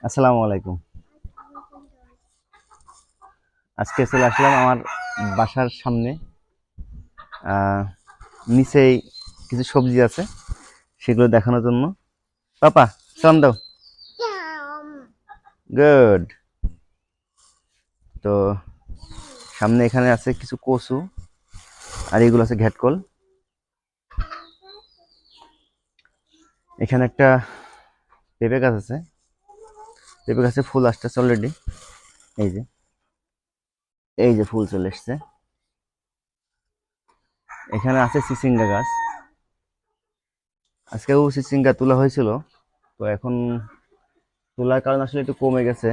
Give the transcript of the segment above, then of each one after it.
আসসালামু আলাইকুম। আজকে চলে আসলাম আমার বাসার সামনে। নিচেই কিছু সবজি আছে, সেগুলো দেখানোর জন্য। পাপা, সালাম দাও। গুড। তো সামনে এখানে আছে কিছু কচু, আর এগুলো আছে ঘ্যাটকল। এখানে একটা পেঁপে গাছ আছে, পেঁপে গাছে ফুল আসতেছে অলরেডি। এই যে, এই যে ফুল চলে এসছে। এখানে আছে চিচিঙ্গা গাছ। আজকেও চিচিঙ্গা তোলা হয়েছিল, তো এখন তোলার কারণ আসলে একটু কমে গেছে।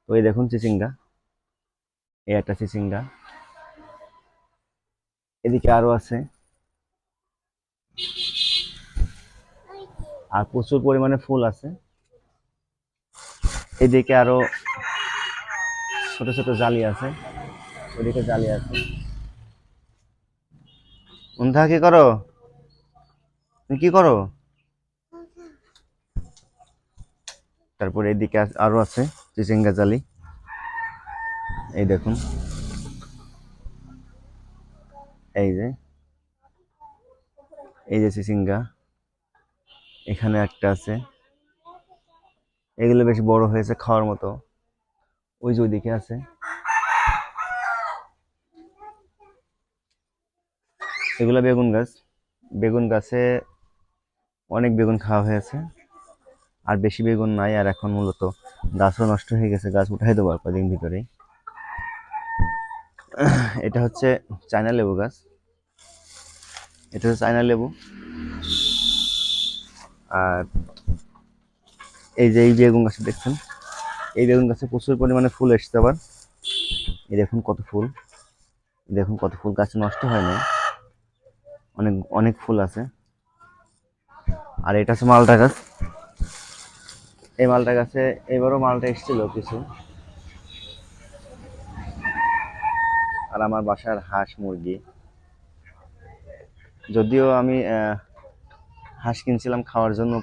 তো এই দেখুন চিচিঙ্গা, এই একটা চিচিঙ্গা। এদিকে আরো আছে, আর প্রচুর পরিমাণে ফুল আছে। এদিকে আরো ছোট ছোট জালি আছে, ওদিকে জালি আছে। অন্ধা কি করো? তুমি কি করো? তারপরে এদিকে আরো আছে চিচিঙ্গা জালি। এই দেখুন, এই যে, এই যে চিচিঙ্গা। এখানে একটা আছে, এগুলো বেশ বড় হয়েছে খাওয়ার মতো। ওই যে ওইদিকে আছে। এগুলো বেগুন গাছ। বেগুন গাছে অনেক বেগুন খাওয়া হয়েছে, আর বেশি বেগুন নাই। আর এখন মূলত গাছও নষ্ট হয়ে গেছে, গাছ উঠাই দেবো আর কদিন ভিতরেই। এটা হচ্ছে চায়না লেবু গাছ। এটা হচ্ছে চায়না লেবু। আর এই যে এই বেগুন গাছ দেখছেন, এই বেগুন গাছে প্রচুর পরিমাণে ফুল এসছে আবার। এই দেখুন কত ফুল, দেখুন কত ফুল, গাছ নষ্ট হয় না, অনেক অনেক ফুল আছে। আর এটা হচ্ছে মালটা গাছ। এই মালটা গাছে এবারও মালটা এসেছিল কিছু। আর আমার বাসার হাঁস মুরগি, যদিও আমি হাঁস কিনছিলাম খাওয়ার জন্য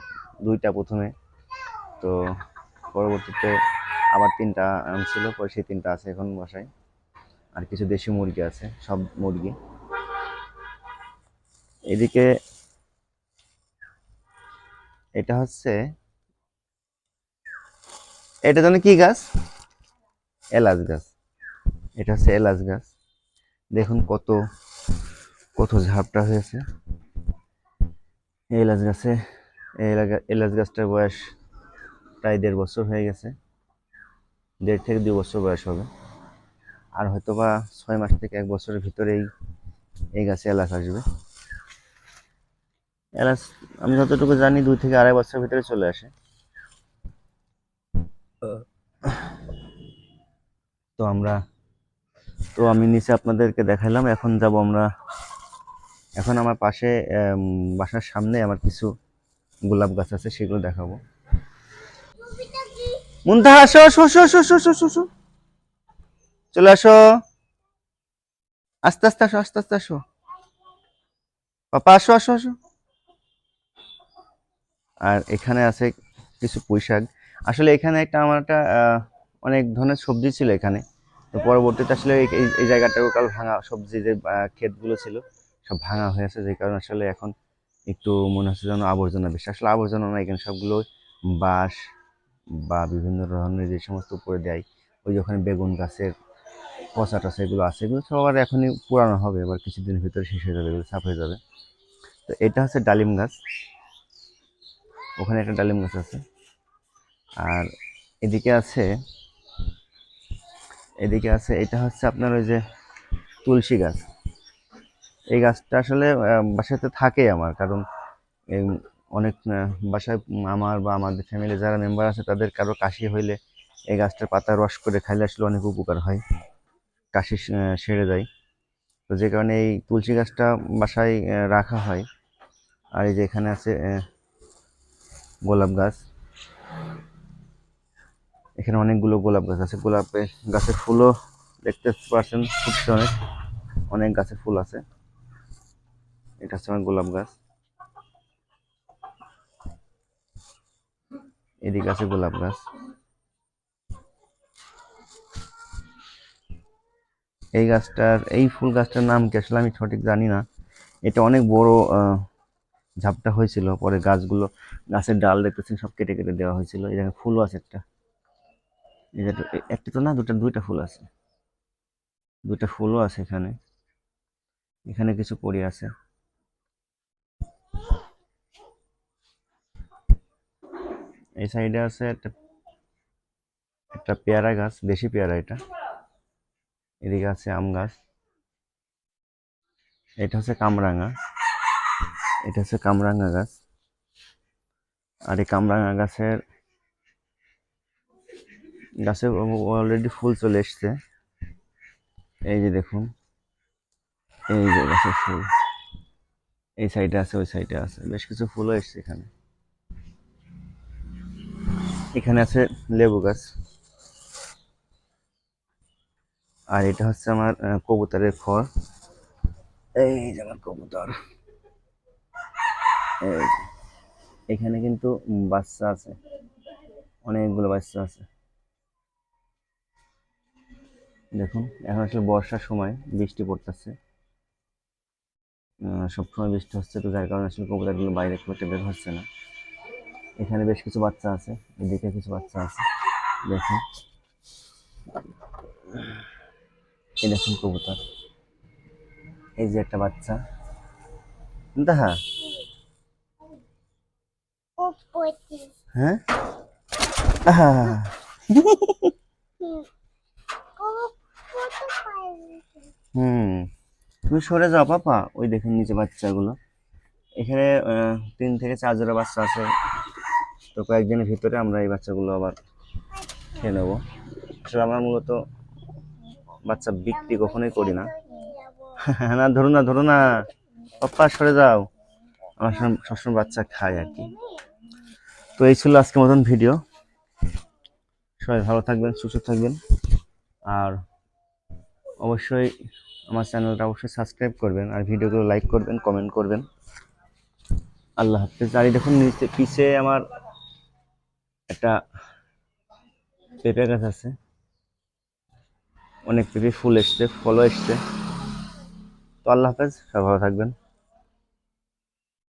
দুইটা প্রথমে, তো পরবর্তীতে আবার তিনটা আনছিল, পরে সেই তিনটা আছে এখন বাসায়। আর কিছু দেশি মুরগি আছে, সব মুরগি। এদিকে এটা হচ্ছে, এটা জানি কি গাছ? এলাচ গাছ। এটা হচ্ছে এলাচ গাছ। দেখুন কত কত ঝাপটা হয়েছে এই এলাচ গাছে। এই এলাচ গাছটার বয়স প্রায় 1.5 বছর হয়ে গেছে, 1.5 থেকে 2 বছর বয়স হবে। আর হয়তো বা 6 মাস থেকে 1 বছরের ভিতরেই এই গাছে এলাচ আসবে। এলাচ আমি যতটুকু জানি 2 থেকে 2.5 বছরের ভিতরে চলে আসে। তো আমরা, তো আমি নিচে আপনাদেরকে দেখাইলাম। এখন যাব আমরা, এখন আমার পাশে বাসার সামনে আমার কিছু গোলাপ গাছ আছে, সেগুলো দেখাবো। মুন্তাহা, আসো আসো আসো আসো আসো আসো আসো, চলে আসো। আস্তে আস্তে আসো, আস্তে আস্তে আসো। পাপা আসো আসো আসো। আর এখানে আছে কিছু পুঁই শাক। আসলে এখানে আমার একটা অনেক ধরনের সবজি ছিল এখানে। তো পরবর্তীতে আসলে এই জায়গাটা টোটাল ভাঙা, সবজি যে ক্ষেতগুলো ছিল সব ভাঙা হয়েছে, যে কারণে আসলে এখন একটু মনে হচ্ছে যেন আবর্জনা বেশি। আসলে আবর্জনা না, এখানে সবগুলো বাঁশ বা বিভিন্ন ধরনের যে সমস্ত উপরে দেয়, ওই যে ওখানে বেগুন গাছের পচা টচা এগুলো আছে, এগুলো সব আর এখনই পুরানো হবে, এবার কিছুদিনের ভিতরে শেষ হয়ে যাবে, এগুলো সাফ হয়ে যাবে। তো এটা হচ্ছে ডালিম গাছ, ওখানে একটা ডালিম গাছ আছে। আর এদিকে আছে, এদিকে আছে এটা হচ্ছে আপনার ওই যে তুলসী গাছ। এই গাছটা আসলে বাসাতে থাকে আমার, কারণ এই অনেক বাসায় আমার বা আমাদের ফ্যামিলি যারা মেম্বার আছে তাদের কারো কাশি হইলে এই গাছটার পাতা রস করে খাইলে আসলে অনেক উপকার হয়, কাশি সেরে যায়। তো যে কারণে এই তুলসী গাছটা বাসায় রাখা হয়। আর এই যে এখানে আছে গোলাপ গাছ। এখানে অনেকগুলো গোলাপ গাছ আছে, গোলাপের গাছের ফুলও দেখতে পাচ্ছেন ফুটছে অনেক, অনেক গাছে ফুল আছে। এটা হচ্ছে আমার গোলাপ গাছ, এদিকে আছে গোলাপ গাছ। এই গাছটার, এই ফুল গাছটার নাম কি আসলে আমি সঠিক জানি না। এটা অনেক বড় ঝাপটা হয়েছিল, পরে গাছগুলো, গাছের ডাল দেখতেছেন সব কেটে কেটে দেওয়া হয়েছিল। এই জায়গায় ফুলও আছে একটা, এই যে একটা তো না, দুইটা ফুল আছে, দুইটা ফুলও আছে এখানে। এখানে কিছু পড়ে আছে। এই সাইডে আছে একটা একটা পেয়ারা গাছ, দেশি পেয়ারা এটা। এদিকে আছে আম গাছ। এটা হচ্ছে কামরাঙা, এটা হচ্ছে কামরাঙা গাছ। আর এই কামরাঙা গাছের গাছে অলরেডি ফুল চলে এসছে। এই যে দেখুন, এই যে গাছের ফুল, এই সাইডে আছে, ওই সাইডে আছে, বেশ কিছু ফুলও এসছে এখানে। এখানে আছে লেবু গাছ। আর এটা হচ্ছে আমার কবুতরের ঘর। এই যে আমার কবুতর, এই যে। এখানে কিন্তু বাচ্চা আছে, অনেকগুলো বাচ্চা আছে। দেখুন, এখন আসলে বর্ষার সময়, বৃষ্টি পড়তেছে, সবসময় বৃষ্টি হচ্ছে, তো যার কারণে আসলে কবুতরগুলো বাইরে খুব একটা বের হচ্ছে না। এখানে বেশ কিছু বাচ্চা আছে, এদিকে কিছু বাচ্চা আছে, দেখুন। এই দেখুন কবুতর, এই যে একটা বাচ্চা, হ্যাঁ। হ্যাঁ, আহা! হুম, তুমি সরে যাও পাপা, ওই দেখুন নিচে বাচ্চাগুলো। এখানে 3 থেকে 4 জোড়া বাচ্চা আছে, তো কয়েকদিনের ভিতরে আমরা এই বাচ্চাগুলো আবার খেয়ে নেবো। আসলে আমরা মূলত বাচ্চা বিক্রি কখনোই করি না। না, ধরো না, ধরো না, পাপ্পা সরে যাও। আমরা সবসময় বাচ্চা খাই আর কি। তো এই ছিল আজকের মতন ভিডিও। সবাই ভালো থাকবেন, সুস্থ থাকবেন। আর অবশ্যই আমার চ্যানেলটা অবশ্যই সাবস্ক্রাইব করবেন, আর ভিডিওগুলো লাইক করবেন, কমেন্ট করবেন। আল্লাহ হাফেজ। আর এই দেখুন নিচে পিছে আমার একটা পেঁপে গাছ আছে, অনেক পেঁপে ফুল এসছে, ফলও এসছে। তো আল্লাহ হাফেজ, সবাই ভালো থাকবেন।